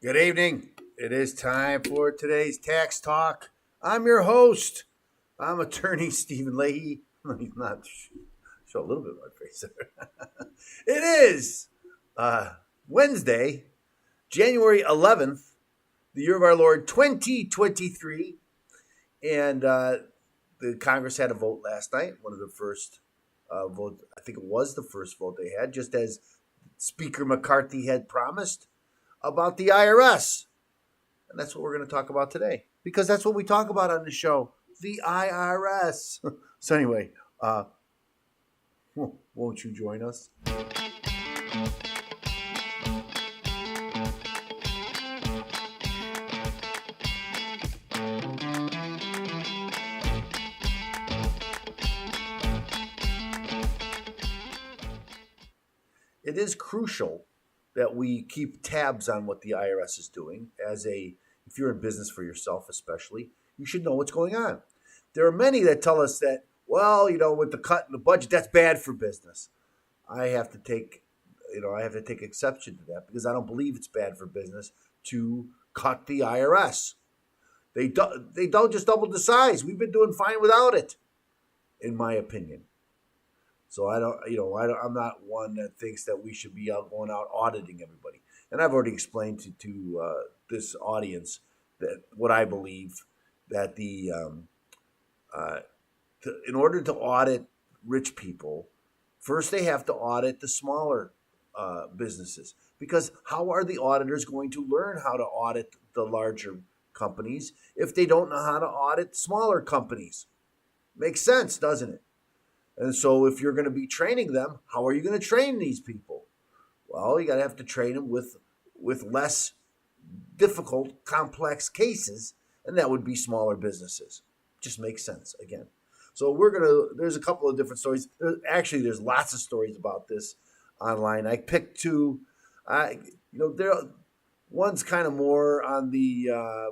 Good evening. It is time for today's tax talk. I'm your host. I'm attorney Stephen Leahy. He's not show a little bit of my face there. It is Wednesday, January 11th, the year of our Lord 2023, and the Congress had a vote last night. One of the first votes. I think it was the first vote they had, just as Speaker McCarthy had promised about the IRS. And that's what we're going to talk about today, because that's what we talk about on the show, the IRS. So anyway, won't you join us? It is crucial that we keep tabs on what the IRS is doing. If you're in business for yourself especially, you should know what's going on. There are many that tell us that, well, with the cut in the budget, that's bad for business. I have to take exception to that, because I don't believe it's bad for business to cut the IRS. They don't just double the size. We've been doing fine without it, in my opinion. So I'm not one that thinks that we should be going out auditing everybody. And I've already explained to this audience that what I believe, that in order to audit rich people, first they have to audit the smaller businesses. Because how are the auditors going to learn how to audit the larger companies if they don't know how to audit smaller companies? Makes sense, doesn't it? And so if you're going to be training them, how are you going to train these people? Well, you got to have to train them with less difficult, complex cases, and that would be smaller businesses. Just makes sense, again. So there's a couple of different stories. There's lots of stories about this online. I picked two. One's kind of more on the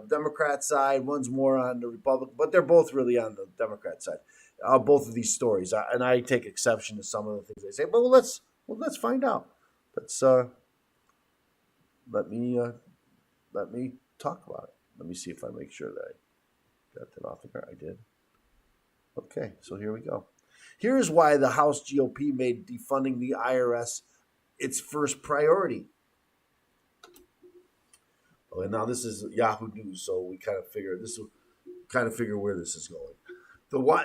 Democrat side, one's more on the Republican, but they're both really on the Democrat side. Both of these stories, and I take exception to some of the things they say. But let's find out. Let me talk about it. Let me see if I make sure that I got that off the ground. I did. Okay, so here we go. Here's why the House GOP made defunding the IRS its first priority. Oh, and now this is Yahoo News, so we kind of figure where this is going.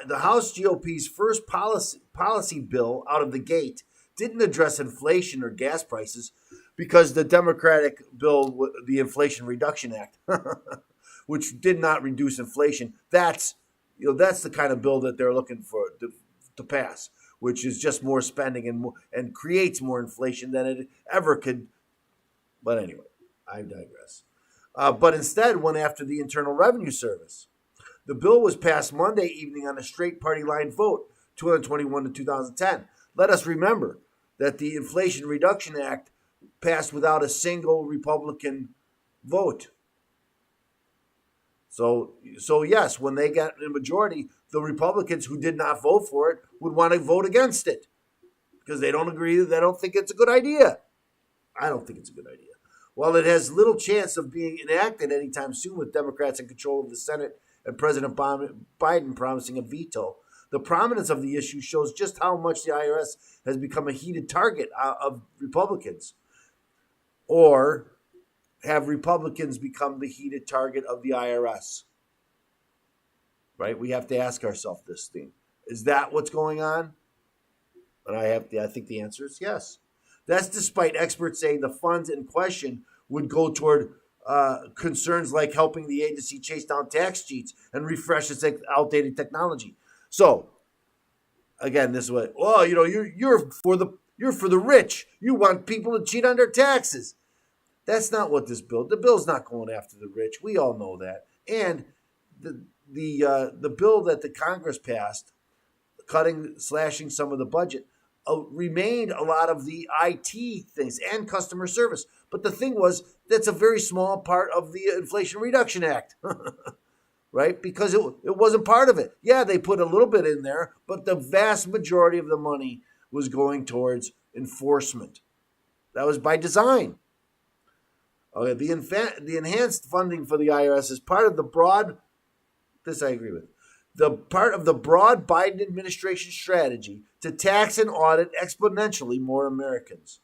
The House GOP's first policy bill out of the gate didn't address inflation or gas prices, because the Democratic bill, the Inflation Reduction Act, which did not reduce inflation, that's the kind of bill that they're looking for to pass, which is just more spending and creates more inflation than it ever could. But anyway, I digress. But instead went after the Internal Revenue Service. The bill was passed Monday evening on a straight party line vote, 2021 to 2010. Let us remember that the Inflation Reduction Act passed without a single Republican vote. So yes, when they got a majority, the Republicans who did not vote for it would want to vote against it, because they don't agree. They don't think it's a good idea. I don't think it's a good idea. While it has little chance of being enacted anytime soon, with Democrats in control of the Senate and President Biden promising a veto, the prominence of the issue shows just how much the IRS has become a heated target of Republicans. Or have Republicans become the heated target of the IRS? Right? We have to ask ourselves this thing. Is that what's going on? And I think the answer is yes. That's despite experts saying the funds in question would go toward concerns like helping the agency chase down tax cheats and refresh its outdated technology. So, again, this is what, you're for the rich. You want people to cheat on their taxes. That's not what the bill's not going after the rich. We all know that. And the bill that the Congress passed, slashing some of the budget, remained a lot of the IT things and customer service. But the thing was, that's a very small part of the Inflation Reduction Act, right? Because it wasn't part of it. Yeah, they put a little bit in there, but the vast majority of the money was going towards enforcement. That was by design. Okay, the enhanced funding for the IRS is part of the broad. This I agree with. The part of the broad Biden administration strategy to tax and audit exponentially more Americans,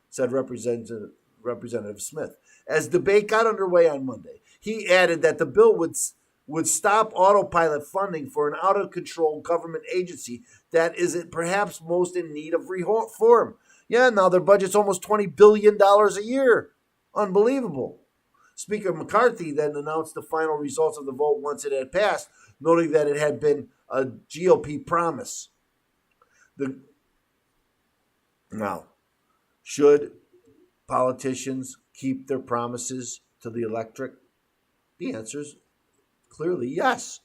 said Representative Smith. As debate got underway on Monday, he added that the bill would stop autopilot funding for an out of control government agency that is perhaps most in need of reform. Yeah, now their budget's almost $20 billion a year. Unbelievable. Speaker McCarthy then announced the final results of the vote once it had passed, noting that it had been a GOP promise. Now, should politicians keep their promises to the electorate? The answer is clearly yes,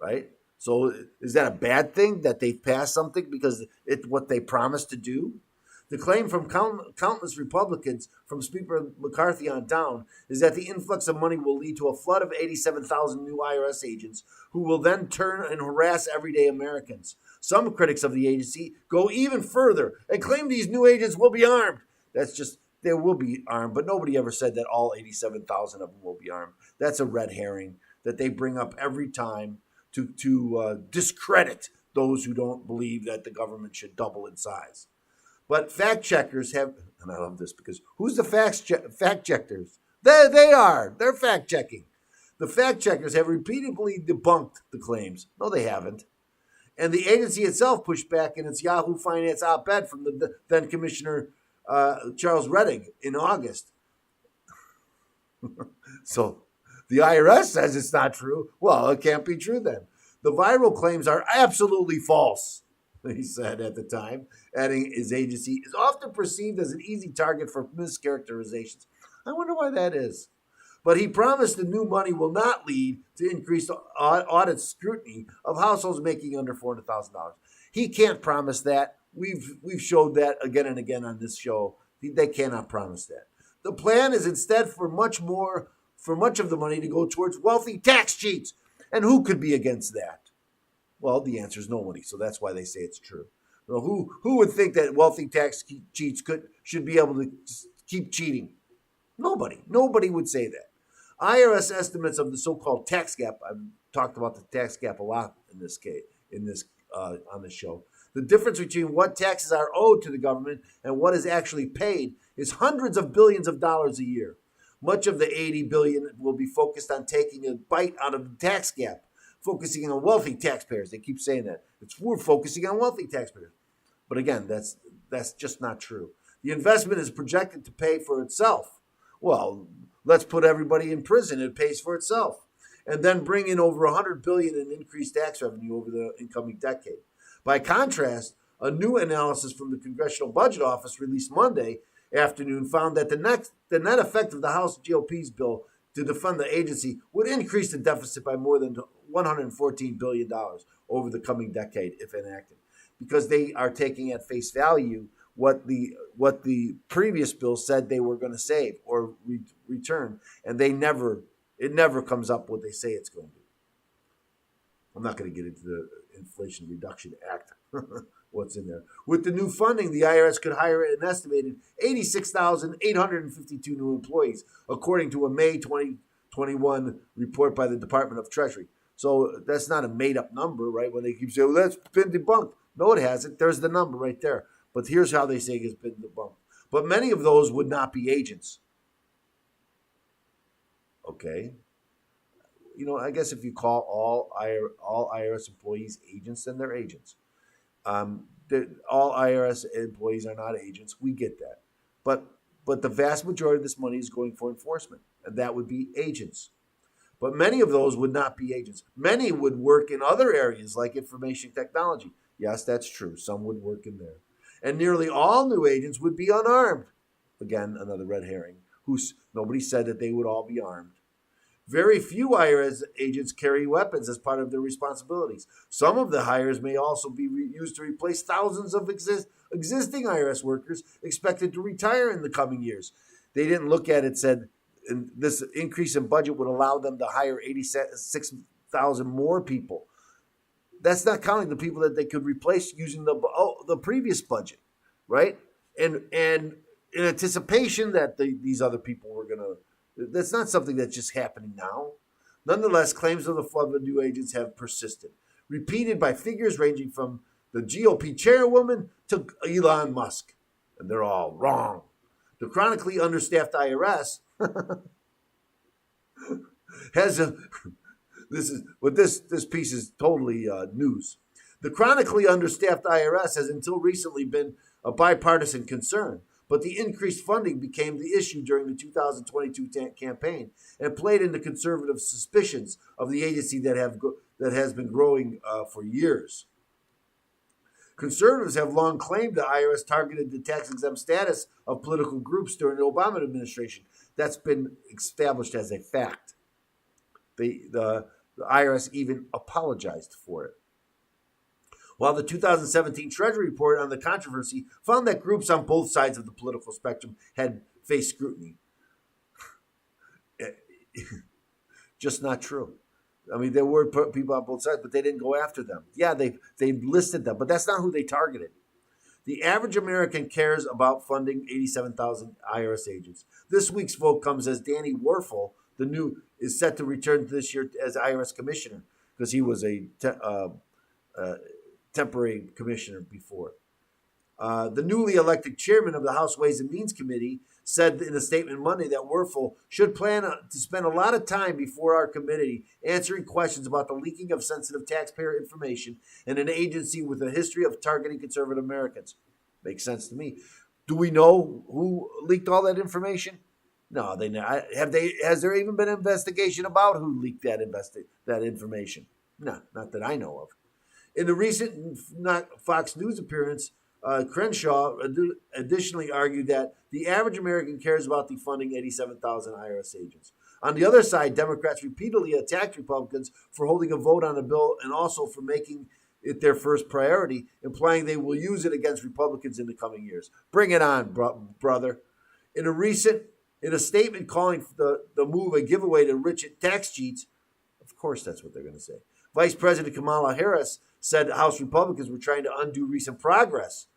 right? So is that a bad thing that they've passed something because it's what they promised to do? The claim from countless Republicans, from Speaker McCarthy on down, is that the influx of money will lead to a flood of 87,000 new IRS agents who will then turn and harass everyday Americans. Some critics of the agency go even further and claim these new agents will be armed. That's just, they will be armed, but nobody ever said that all 87,000 of them will be armed. That's a red herring that they bring up every time to discredit those who don't believe that the government should double in size. But fact checkers have, and I love this because who's the fact checkers? They are. They're fact checking. The fact checkers have repeatedly debunked the claims. No, they haven't. And the agency itself pushed back in its Yahoo Finance op-ed from the then Commissioner Charles Rettig in August. So the IRS says it's not true. Well, it can't be true then. The viral claims are absolutely false, he said at the time, adding his agency is often perceived as an easy target for mischaracterizations. I wonder why that is. But he promised the new money will not lead to increased audit scrutiny of households making under $400,000. He can't promise that. We've showed that again and again on this show. They cannot promise that. The plan is instead for much of the money to go towards wealthy tax cheats. And who could be against that? Well, the answer is nobody, so that's why they say it's true. Well, who would think that wealthy tax cheats should be able to keep cheating? Nobody. Nobody would say that. IRS estimates of the so-called tax gap. I've talked about the tax gap a lot in this case, on this show. The difference between what taxes are owed to the government and what is actually paid is hundreds of billions of dollars a year. Much of the $80 billion will be focused on taking a bite out of the tax gap, focusing on wealthy taxpayers. They keep saying that. We're focusing on wealthy taxpayers. But again, that's just not true. The investment is projected to pay for itself. Well, let's put everybody in prison. It pays for itself. And then bring in over $100 billion in increased tax revenue over the incoming decade. By contrast, a new analysis from the Congressional Budget Office released Monday afternoon found that the net effect of the House GOP's bill to defund the agency would increase the deficit by more than $114 billion over the coming decade if enacted, because they are taking at face value what the previous bill said they were going to save or return, and it never comes up what they say it's going to do. I'm not going to get into the Inflation Reduction Act. What's in there. With the new funding, the IRS could hire an estimated 86,852 new employees, according to a May 2021 report by the Department of Treasury. So that's not a made-up number, right? When they keep saying, well, that's been debunked. No, it hasn't. There's the number right there. But here's how they say it's been debunked. But many of those would not be agents. Okay. I guess if you call all IRS employees agents, then they're agents. All IRS employees are not agents. We get that. But the vast majority of this money is going for enforcement, and that would be agents. But many of those would not be agents. Many would work in other areas like information technology. Yes, that's true. Some would work in there. And nearly all new agents would be unarmed. Again, another red herring. Nobody said that they would all be armed. Very few IRS agents carry weapons as part of their responsibilities. Some of the hires may also be used to replace thousands of existing IRS workers expected to retire in the coming years. They didn't look at it, said this increase in budget would allow them to hire 86,000 more people. That's not counting the people that they could replace using the previous budget, right? And in anticipation that these other people were going to. That's not something that's just happening now. Nonetheless, claims of the flood of new agents have persisted, repeated by figures ranging from the GOP chairwoman to Elon Musk, and they're all wrong. The chronically understaffed IRS has a. This piece is totally news. The chronically understaffed IRS has until recently been a bipartisan concern, but the increased funding became the issue during the 2022 campaign and played into conservative suspicions of the agency that has been growing for years. Conservatives have long claimed the IRS targeted the tax-exempt status of political groups during the Obama administration. That's been established as a fact. The IRS even apologized for it. While the 2017 Treasury report on the controversy found that groups on both sides of the political spectrum had faced scrutiny. Just not true. I mean, there were people on both sides, but they didn't go after them. Yeah, they listed them, but that's not who they targeted. The average American cares about funding 87,000 IRS agents. This week's vote comes as Danny Werfel, is set to return this year as IRS commissioner because he was a temporary commissioner before. The newly elected chairman of the House Ways and Means Committee said in a statement Monday that Werfel should plan to spend a lot of time before our committee answering questions about the leaking of sensitive taxpayer information in an agency with a history of targeting conservative Americans. Makes sense to me. Do we know who leaked all that information? No, has there even been an investigation about who leaked that information? No, not that I know of. In the recent Fox News appearance, Crenshaw additionally argued that the average American cares about defunding 87,000 IRS agents. On the other side, Democrats repeatedly attacked Republicans for holding a vote on the bill and also for making it their first priority, implying they will use it against Republicans in the coming years. Bring it on, brother. In a statement calling for the move a giveaway to rich tax cheats, of course that's what they're going to say. Vice President Kamala Harris said House Republicans were trying to undo recent progress.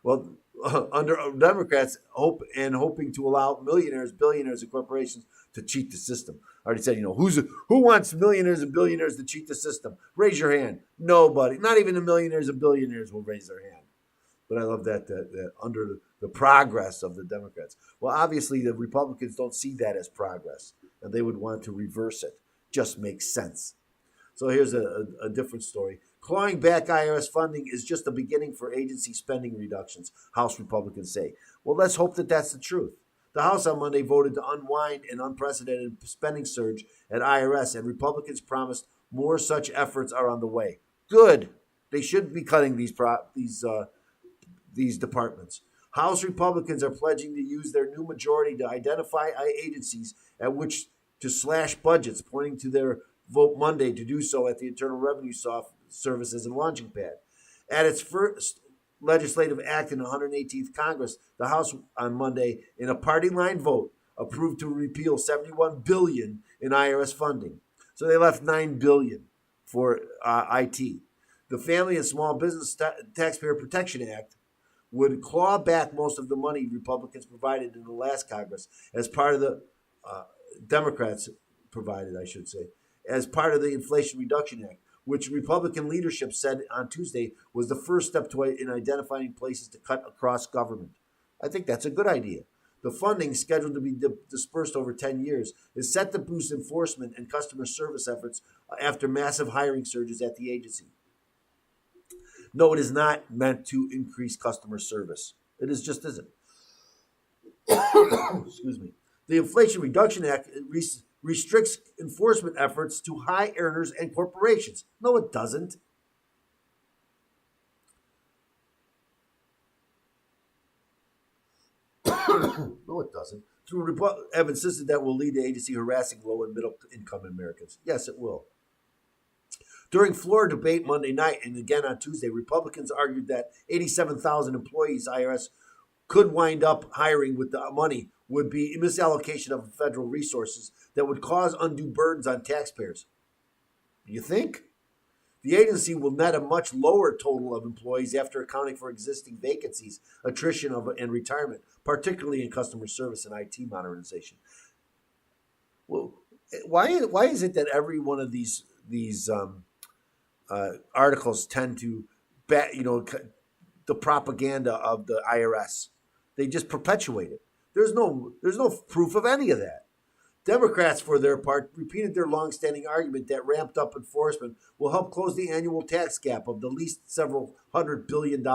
Well, under Democrats, hoping to allow millionaires, billionaires, and corporations to cheat the system. I already said, who wants millionaires and billionaires to cheat the system? Raise your hand. Nobody. Not even the millionaires and billionaires will raise their hand. But I love that under the progress of the Democrats. Well, obviously, the Republicans don't see that as progress, and they would want to reverse it. Just makes sense. So here's a different story. Clawing back IRS funding is just the beginning for agency spending reductions, House Republicans say. Well, let's hope that that's the truth. The House on Monday voted to unwind an unprecedented spending surge at IRS, and Republicans promised more such efforts are on the way. Good. They should be cutting these departments. House Republicans are pledging to use their new majority to identify agencies at which to slash budgets, pointing to their vote Monday to do so at the Internal Revenue Service as a launching pad. At its first legislative act in the 118th Congress, the House on Monday, in a party line vote, approved to repeal $71 billion in IRS funding. So they left $9 billion for IT. The Family and Small Business Taxpayer Protection Act would claw back most of the money Republicans provided in the last Congress as part of the Democrats provided, I should say, as part of the Inflation Reduction Act, which Republican leadership said on Tuesday was the first step in identifying places to cut across government. I think that's a good idea. The funding, scheduled to be dispersed over 10 years, is set to boost enforcement and customer service efforts after massive hiring surges at the agency. No, it is not meant to increase customer service. It just isn't. Excuse me. The Inflation Reduction Act restricts enforcement efforts to high earners and corporations. No, it doesn't. No, it doesn't. Have insisted that will lead to agency harassing low and middle income Americans. Yes, it will. During floor debate Monday night and again on Tuesday, Republicans argued that 87,000 employees IRS could wind up hiring with the money would be a misallocation of federal resources that would cause undue burdens on taxpayers. You think? The agency will net a much lower total of employees after accounting for existing vacancies, attrition and retirement, particularly in customer service and IT modernization. Well, why is it that every one of these articles tend to the propaganda of the IRS? They just perpetuate it. There's no proof of any of that. Democrats, for their part, repeated their longstanding argument that ramped up enforcement will help close the annual tax gap of the least several $100 billion,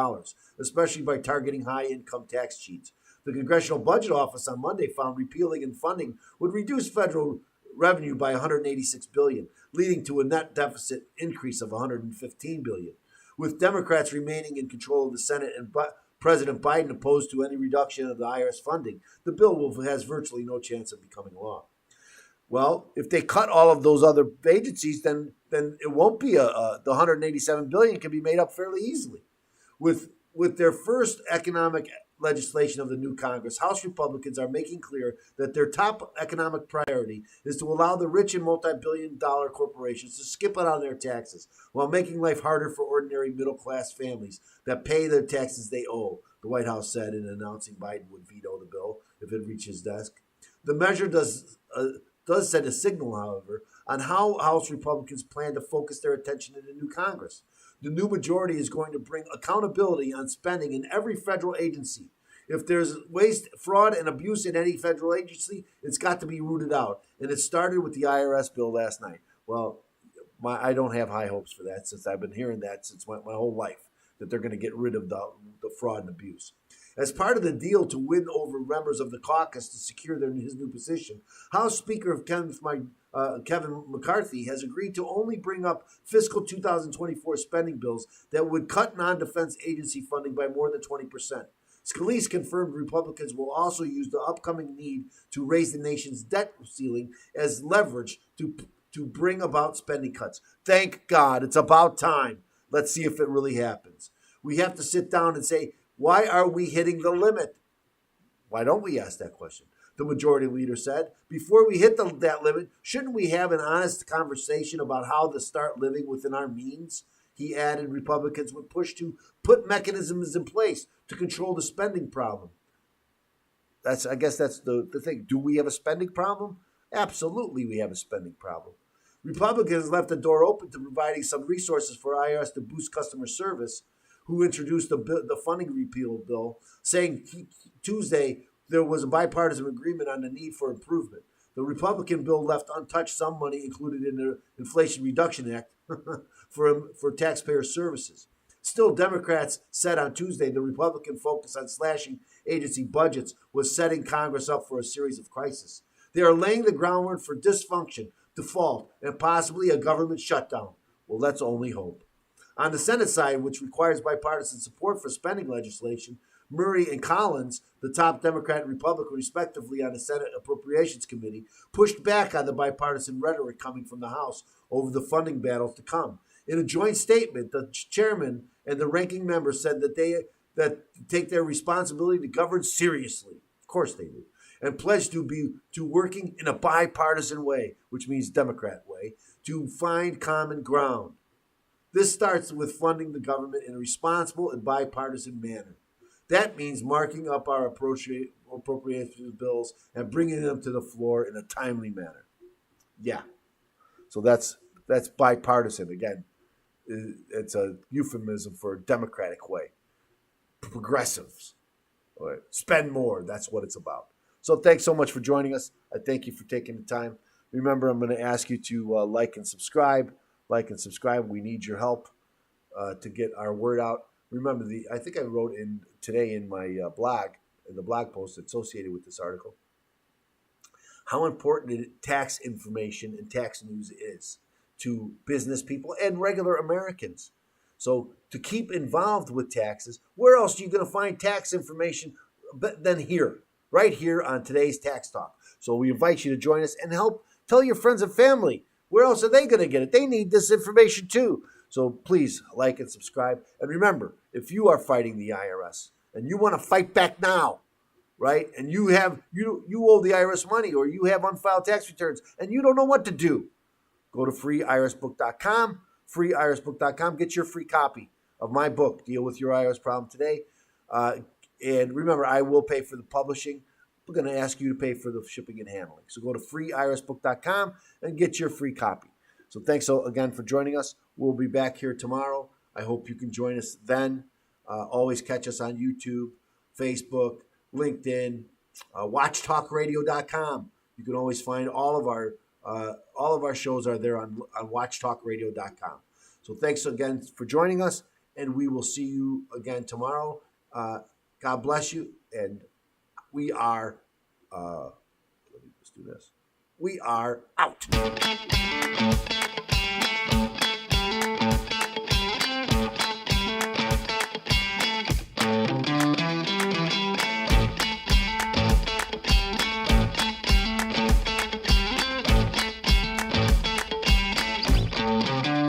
especially by targeting high-income tax cheats. The Congressional Budget Office on Monday found repealing and funding would reduce federal revenue by $186 billion, leading to a net deficit increase of $115 billion. With Democrats remaining in control of the Senate and President Biden opposed to any reduction of the IRS funding, the bill has virtually no chance of becoming law. Well, if they cut all of those other agencies, then it won't be the $187 billion can be made up fairly easily. With their first economic legislation of the new Congress, House Republicans are making clear that their top economic priority is to allow the rich and multi-billion-dollar corporations to skip out on their taxes while making life harder for ordinary middle-class families that pay the taxes they owe, the White House said in announcing Biden would veto the bill if it reached his desk. The measure does send a signal, however, on how House Republicans plan to focus their attention in the new Congress. The new majority is going to bring accountability on spending in every federal agency. If there's waste, fraud, and abuse in any federal agency, it's got to be rooted out. And it started with the IRS bill last night. Well, I don't have high hopes for that, since I've been hearing that since my whole life, that they're going to get rid of the fraud and abuse. As part of the deal to win over members of the caucus to secure his new position, House Speaker Kevin McCarthy has agreed to only bring up fiscal 2024 spending bills that would cut non-defense agency funding by more than 20%. Scalise confirmed Republicans will also use the upcoming need to raise the nation's debt ceiling as leverage to bring about spending cuts. Thank God, it's about time. Let's see if it really happens. We have to sit down and say, why are we hitting the limit? Why don't we ask that question? The majority leader said, before we hit that limit, shouldn't we have an honest conversation about how to start living within our means? He added Republicans would push to put mechanisms in place to control the spending problem. I guess that's the thing. Do we have a spending problem? Absolutely, we have a spending problem. Republicans left the door open to providing some resources for IRS to boost customer service, who introduced the funding repeal bill, saying Tuesday there was a bipartisan agreement on the need for improvement. The Republican bill left untouched some money included in the Inflation Reduction Act for taxpayer services. Still, Democrats said on Tuesday the Republican focus on slashing agency budgets was setting Congress up for a series of crises. They are laying the groundwork for dysfunction, default, and possibly a government shutdown. Well, let's only hope. On the Senate side, which requires bipartisan support for spending legislation, Murray and Collins, the top Democrat and Republican respectively on the Senate Appropriations Committee, pushed back on the bipartisan rhetoric coming from the House over the funding battles to come. In a joint statement, the chairman and the ranking member said that they take their responsibility to govern seriously. Of course they do. And pledged to working in a bipartisan way, which means Democrat way, to find common ground. This starts with funding the government in a responsible and bipartisan manner. That means marking up our appropriations bills and bringing them to the floor in a timely manner. Yeah. So that's bipartisan. Again, it's a euphemism for a democratic way. Progressives. Spend more. That's what it's about. So thanks so much for joining us. I thank you for taking the time. Remember, I'm going to ask you to like and subscribe. Like and subscribe. We need your help to get our word out. Remember, I think I wrote today in my blog, in the blog post associated with this article, how important tax information and tax news is to business people and regular Americans. So to keep involved with taxes, where else are you going to find tax information than here, right here on today's Tax Talk? So we invite you to join us and help tell your friends and family. Where else are they going to get it? They need this information too. So please like and subscribe. And remember, if you are fighting the IRS and you want to fight back now, right? And you owe the IRS money, or you have unfiled tax returns and you don't know what to do, go to freeirsbook.com. freeirsbook.com. Get your free copy of my book, Deal with Your IRS Problem Today. And remember, I will pay for the publishing. We're going to ask you to pay for the shipping and handling. So go to freeirsbook.com and get your free copy. So thanks again for joining us. We'll be back here tomorrow. I hope you can join us then. Always catch us on YouTube, Facebook, LinkedIn, watchtalkradio.com. You can always find all of our shows are there on watchtalkradio.com. So thanks again for joining us, and we will see you again tomorrow. God bless you, and we are, let me just do this. We are out.